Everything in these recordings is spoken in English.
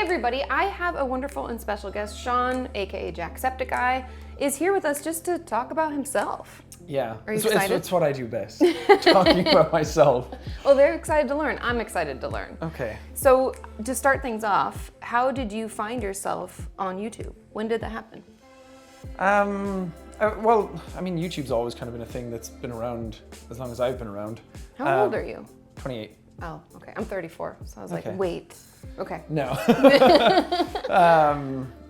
everybody, I have a wonderful and special guest. Sean, aka Jacksepticeye, is here with us just to talk about himself. Yeah, Are you excited? It's what I do best, talking about myself. Well, they're excited to learn. I'm excited to learn. Okay. So, to start things off, how did you find yourself on YouTube? When did that happen? Well, I mean, YouTube's always kind of been a thing that's been around as long as I've been around. How old are you? 28. Oh, okay. I'm 34. So I was Okay. like, wait. Okay. No.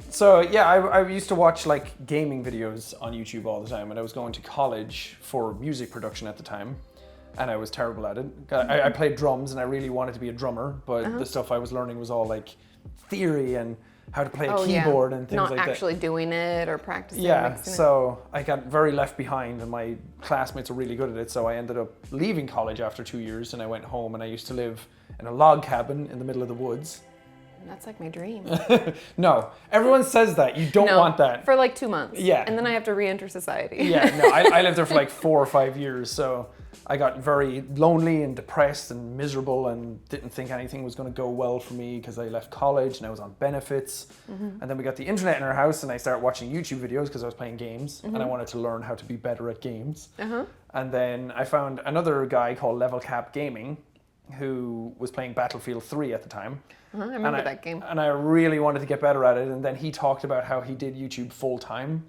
So yeah, I used to watch like gaming videos on YouTube all the time, and I was going to college for music production at the time, and I was terrible at it. I played drums, and I really wanted to be a drummer, but the stuff I was learning was all like theory and how to play a keyboard and things Not like that. Not actually doing it or practicing. Yeah, mixing so I got very left behind, and my classmates were really good at it, so I ended up leaving college after 2 years, and I went home, and I used to live in a log cabin in the middle of the woods. That's like my dream. No, everyone says that. You don't want that. For like 2 months. Yeah. And then I have to re-enter society. Yeah, no, I lived there for like 4 or 5 years, so I got very lonely and depressed and miserable and didn't think anything was going to go well for me because I left college and I was on benefits. And then we got the internet in our house, and I started watching YouTube videos because I was playing games and I wanted to learn how to be better at games. And then I found another guy called Level Cap Gaming who was playing Battlefield 3 at the time. I remember that game. And I really wanted to get better at it, and then he talked about how he did YouTube full time,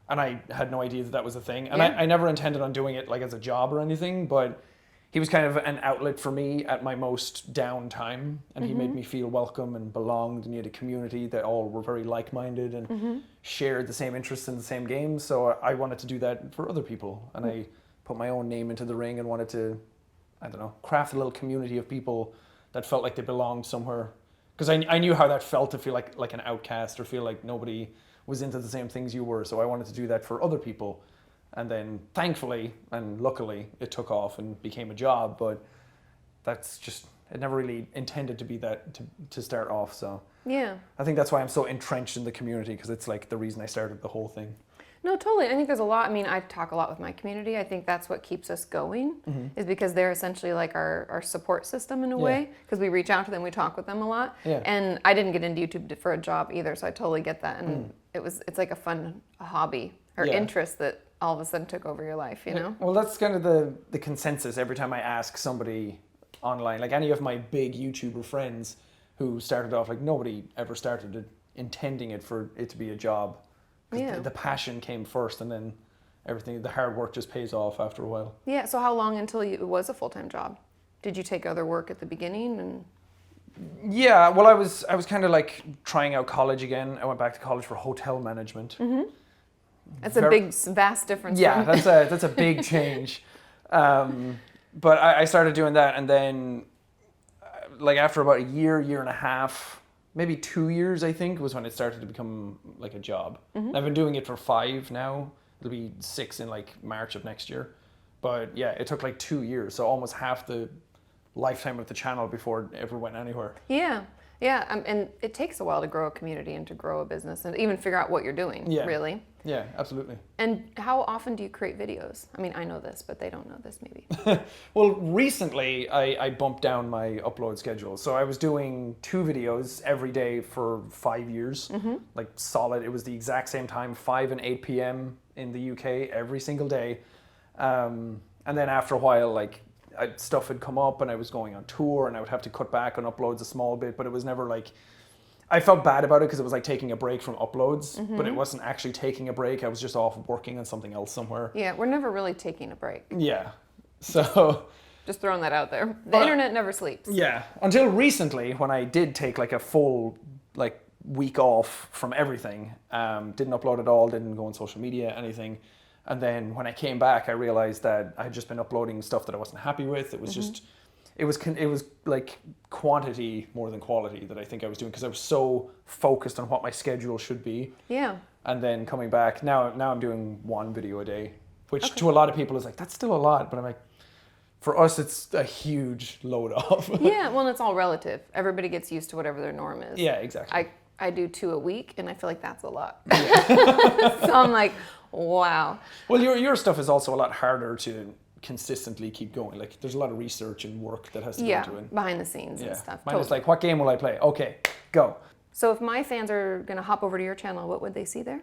and I had no idea that that was a thing. And I never intended on doing it like as a job or anything, but he was kind of an outlet for me at my most down time, and he made me feel welcome and belonged, and he had a community that all were very like-minded and shared the same interests in the same games. So I wanted to do that for other people, and I put my own name into the ring and wanted to, I don't know, craft a little community of people that felt like they belonged somewhere. Because I knew how that felt to feel like an outcast or feel like nobody was into the same things you were. So I wanted to do that for other people. And then thankfully and luckily it took off and became a job. But that's just, it never really intended to be that to start off. So Yeah. I think that's why I'm so entrenched in the community, because it's like the reason I started the whole thing. No, totally. I think there's a lot. I mean, I talk a lot with my community. I think that's what keeps us going, is because they're essentially like our support system in a way, because we reach out to them, we talk with them a lot. Yeah. And I didn't get into YouTube for a job either, so I totally get that. And it's like a hobby or interest that all of a sudden took over your life, you know? Well, that's kind of the consensus every time I ask somebody online, like any of my big YouTuber friends who started off, like nobody ever started it intending it for it to be a job. Yeah. The passion came first, and then everything, the hard work just pays off after a while. Yeah, so how long until it was a full-time job? Did you take other work at the beginning? And Yeah, well, I was kind of like trying out college again. I went back to college for hotel management. That's a big, vast difference. Yeah, from... that's a big change. But I started doing that, and then like after about a year and a half, maybe 2 years, I think, was when it started to become like a job. I've been doing it for 5 now. It'll be 6 in like March of next year. But yeah, it took like 2 years, so almost half the lifetime of the channel before it ever went anywhere. Yeah, and it takes a while to grow a community and to grow a business and even figure out what you're doing, really. Yeah, absolutely. And how often do you create videos? I mean, I know this, but they don't know this maybe. Well, recently I bumped down my upload schedule. So I was doing 2 videos every day for 5 years, like solid. It was the exact same time, 5 and 8 p.m. in the UK every single day. And then after a while, like stuff had come up and I was going on tour and I would have to cut back on uploads a small bit, but it was never like, I felt bad about it because it was like taking a break from uploads, but it wasn't actually taking a break. I was just off working on something else somewhere. Yeah, we're never really taking a break. Yeah, so... Just throwing that out there. The internet never sleeps. Yeah, until recently when I did take like a full like week off from everything, didn't upload at all, didn't go on social media, anything. And then when I came back, I realized that I had just been uploading stuff that I wasn't happy with. It was just, it was like quantity more than quality that I think I was doing, because I was so focused on what my schedule should be. Yeah. And then coming back, now I'm doing 1 video a day, which to a lot of people is like, that's still a lot. But I'm like, for us, it's a huge load off. Yeah, well, it's all relative. Everybody gets used to whatever their norm is. Yeah, exactly. I do 2 a week, and I feel like that's a lot. So I'm like, wow. Well, your stuff is also a lot harder to consistently keep going. Like, there's a lot of research and work that has to go into it. Behind the scenes and stuff. Mine is like, what game will I play? Okay, go. So if my fans are going to hop over to your channel, what would they see there?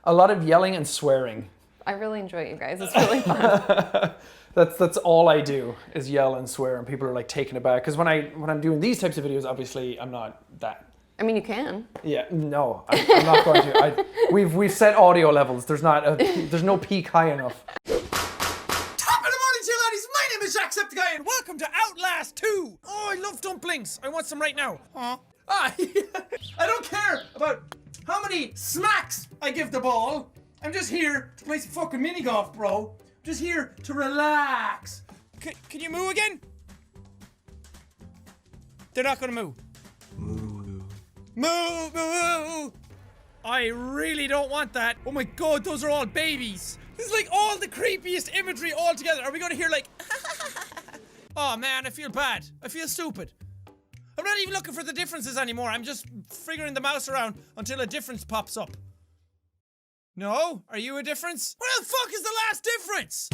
A lot of yelling and swearing. I really enjoy it, you guys. It's really fun. That's all I do is yell and swear, and people are like taken aback. Because when I'm doing these types of videos, obviously I'm not that. I mean, you can. Yeah, no, I'm not going to. We've set audio levels. There's no peak high enough. Top of the morning to you, laddies. My name is Jacksepticeye, and welcome to Outlast 2. Oh, I love dumplings. I want some right now. Huh? I don't care about how many smacks I give the ball. I'm just here to play some fucking mini golf, bro. Just here to relax. Can you moo again? They're not gonna moo. Moo. Moo, moo. I really don't want that. Oh my god, those are all babies. This is like all the creepiest imagery all together. Are we gonna hear like... Oh man, I feel bad. I feel stupid. I'm not even looking for the differences anymore. I'm just figuring the mouse around until a difference pops up. No? Are you a difference? What the fuck is the last difference?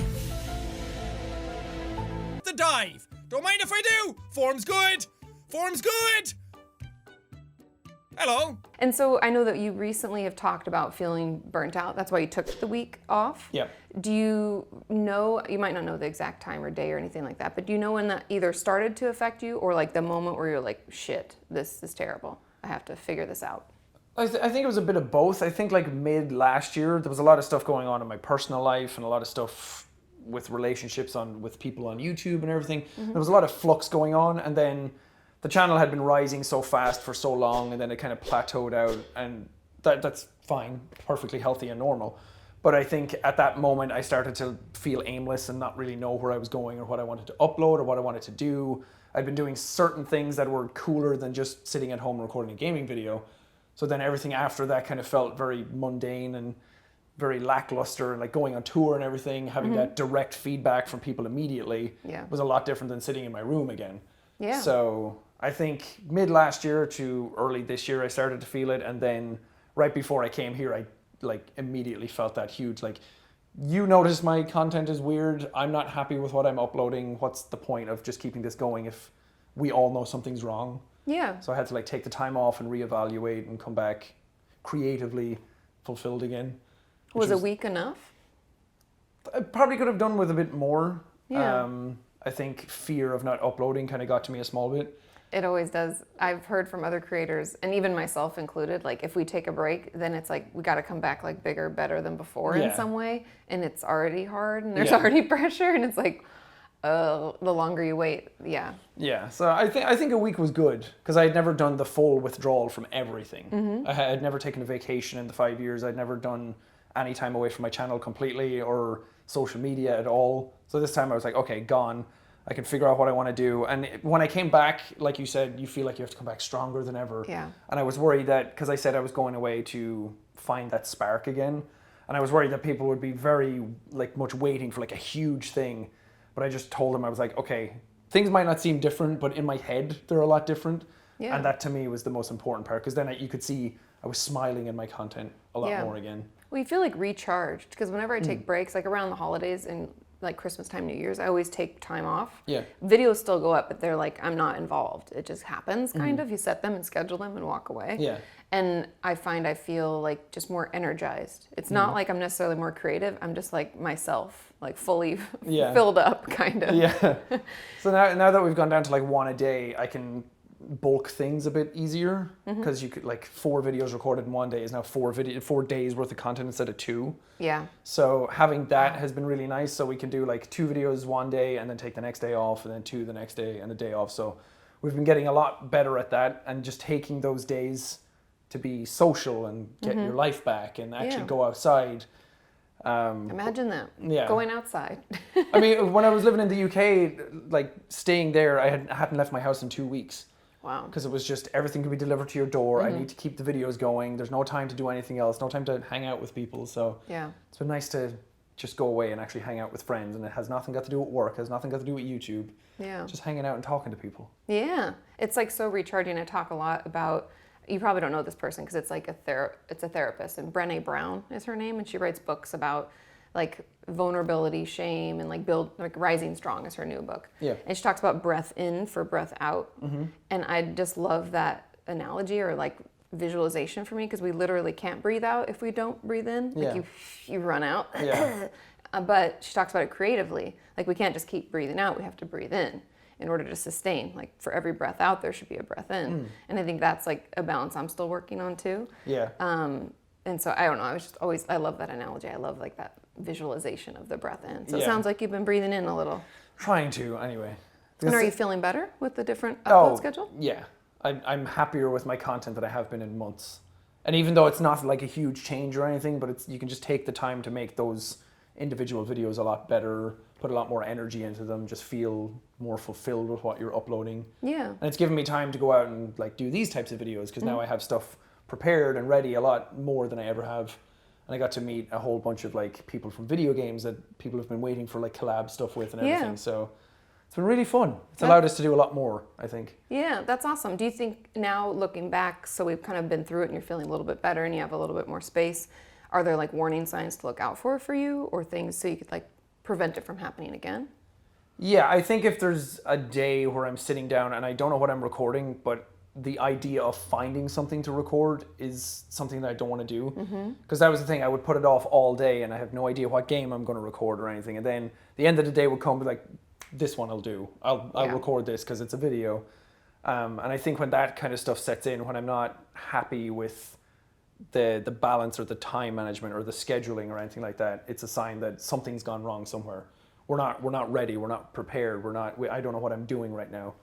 The dive. Don't mind if I do. Form's good. Form's good. Hello. And so I know that you recently have talked about feeling burnt out. That's why you took the week off. Yeah. Do you know, you might not know the exact time or day or anything like that, but do you know when that either started to affect you or like the moment where you're like, shit, this is terrible. I have to figure this out. I think it was a bit of both. I think like mid last year, there was a lot of stuff going on in my personal life and a lot of stuff with relationships with people on YouTube and everything. Mm-hmm. There was a lot of flux going on, and then the channel had been rising so fast for so long, and then it kind of plateaued out, and that's fine, perfectly healthy and normal. But I think at that moment I started to feel aimless and not really know where I was going or what I wanted to upload or what I wanted to do. I'd been doing certain things that were cooler than just sitting at home recording a gaming video. So then everything after that kind of felt very mundane and very lackluster, and like going on tour and everything, having that direct feedback from people immediately was a lot different than sitting in my room again. Yeah. So I think mid last year to early this year, I started to feel it. And then right before I came here, I like immediately felt that huge, like, you notice my content is weird. I'm not happy with what I'm uploading. What's the point of just keeping this going if we all know something's wrong? Yeah. So I had to like take the time off and reevaluate and come back creatively fulfilled again. Was a week enough? I probably could have done with a bit more. Yeah. I think fear of not uploading kind of got to me a small bit. It always does. I've heard from other creators, and even myself included, like if we take a break, then it's like we got to come back like bigger, better than before in some way, and it's already hard and there's already pressure, and it's like, the longer you wait, Yeah, so I think a week was good because I had never done the full withdrawal from everything. Mm-hmm. I had never taken a vacation in the 5 years. I'd never done any time away from my channel completely or social media at all. So this time I was like, okay, gone. I can figure out what I want to do. And when I came back, like you said, you feel like you have to come back stronger than ever. Yeah. And I was worried that, because I said I was going away to find that spark again, and I was worried that people would be very like much waiting for like a huge thing. But I just told them, I was like, okay, things might not seem different, but in my head, they're a lot different. Yeah. And that to me was the most important part, because then you could see I was smiling in my content a lot more again. Well, you feel like recharged, because whenever I take breaks, like around the holidays and like Christmas time, New Year's, I always take time off. Yeah. Videos still go up, but they're like, I'm not involved. It just happens, kind of. You set them and schedule them and walk away. Yeah. And I find I feel like just more energized. It's not like I'm necessarily more creative. I'm just like myself, like fully filled up, kind of. Yeah. So now that we've gone down to like one a day, I can bulk things a bit easier, because you could like 4 videos recorded in one day is now 4 days worth of content instead of 2. Yeah. So having that has been really nice. So we can do like 2 videos one day and then take the next day off, and then 2 the next day and a day off. So we've been getting a lot better at that, and just taking those days to be social and get your life back and actually go outside. Imagine that. Yeah. Going outside. I mean, when I was living in the UK, like staying there, I hadn't left my house in 2 weeks. Wow. Because it was just everything could be delivered to your door. I need to keep the videos going. There's no time to do anything else. No time to hang out with people. So it's been nice to just go away and actually hang out with friends. And it has nothing got to do with work. Has nothing got to do with YouTube. Yeah. Just hanging out and talking to people. Yeah. It's like so recharging. I talk a lot about, you probably don't know this person because it's like it's a therapist, and Brené Brown is her name, and she writes books about like vulnerability, shame, and like Rising Strong is her new book. Yeah. And she talks about breath in for breath out. And I just love that analogy, or like visualization for me because we literally can't breathe out if we don't breathe in. Like you run out. Yeah. But she talks about it creatively. Like we can't just keep breathing out. We have to breathe in order to sustain. Like for every breath out, there should be a breath in. And I think that's like a balance I'm still working on too. Yeah. And so I don't know. I love that analogy. I love like that visualization of the breath in. So it sounds like you've been breathing in a little. Trying to, anyway. And are you feeling better with the different upload schedule? Yeah. I'm happier with my content than I have been in months. And even though it's not like a huge change or anything, but you can just take the time to make those individual videos a lot better, put a lot more energy into them, just feel more fulfilled with what you're uploading. Yeah. And it's given me time to go out and like do these types of videos because now I have stuff prepared and ready a lot more than I ever have. And I got to meet a whole bunch of like people from video games that people have been waiting for like collab stuff with and everything. So it's been really fun. It's allowed us to do a lot more, I think. Yeah, that's awesome. Do you think now looking back, so we've kind of been through it and you're feeling a little bit better and you have a little bit more space, are there like warning signs to look out for you or things so you could like prevent it from happening again? Yeah, I think if there's a day where I'm sitting down and I don't know what I'm recording, but the idea of finding something to record is something that I don't want to do. Because that was the thing, I would put it off all day and I have no idea what game I'm going to record or anything. And then the end of the day would come and be like, this one I'll do. I'll record this because it's a video. And I think when that kind of stuff sets in, when I'm not happy with the balance or the time management or the scheduling or anything like that, it's a sign that something's gone wrong somewhere. We're not ready. We're not prepared. I don't know what I'm doing right now.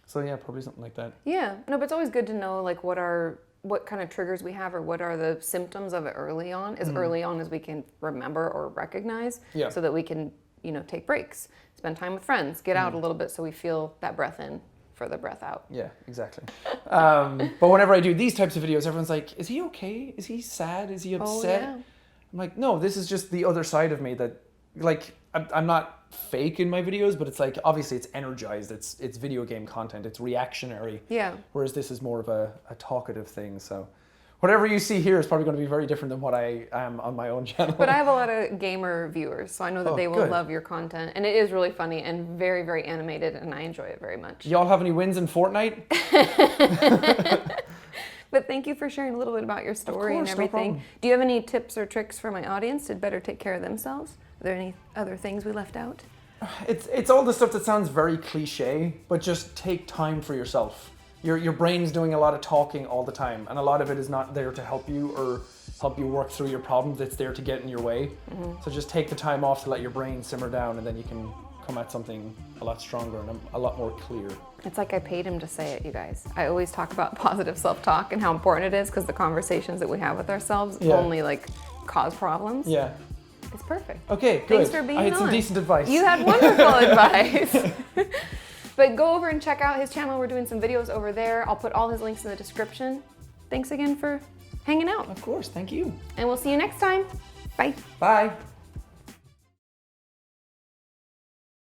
So yeah, probably something like that. Yeah, no, but it's always good to know like what kind of triggers we have or what are the symptoms of it early on, as early on as we can remember or recognize, so that we can, take breaks, spend time with friends, get out a little bit so we feel that breath in for the breath out. Yeah, exactly. But whenever I do these types of videos, everyone's like, is he okay? Is he sad? Is he upset? Yeah. I'm like, no, this is just the other side of me that, like, I'm not fake in my videos, but it's like, obviously it's energized, it's video game content, it's reactionary. Yeah. Whereas this is more of a talkative thing, so. Whatever you see here is probably going to be very different than what I am on my own channel. But I have a lot of gamer viewers, so I know that they will love your content. And it is really funny and very, very animated, and I enjoy it very much. Y'all have any wins in Fortnite? But thank you for sharing a little bit about your story and everything. No problem. Do you have any tips or tricks for my audience to better take care of themselves? Are there any other things we left out? It's all the stuff that sounds very cliche, but just take time for yourself. Your brain's doing a lot of talking all the time, and a lot of it is not there to help you or help you work through your problems. It's there to get in your way. So just take the time off to let your brain simmer down, and then you can come at something a lot stronger and a lot more clear. It's like I paid him to say it, you guys. I always talk about positive self-talk and how important it is because the conversations that we have with ourselves only like cause problems. Yeah. It's perfect. Okay, good. Thanks for being on. I had some decent advice. You had wonderful advice. But go over and check out his channel. We're doing some videos over there. I'll put all his links in the description. Thanks again for hanging out. Of course, thank you. And we'll see you next time. Bye. Bye.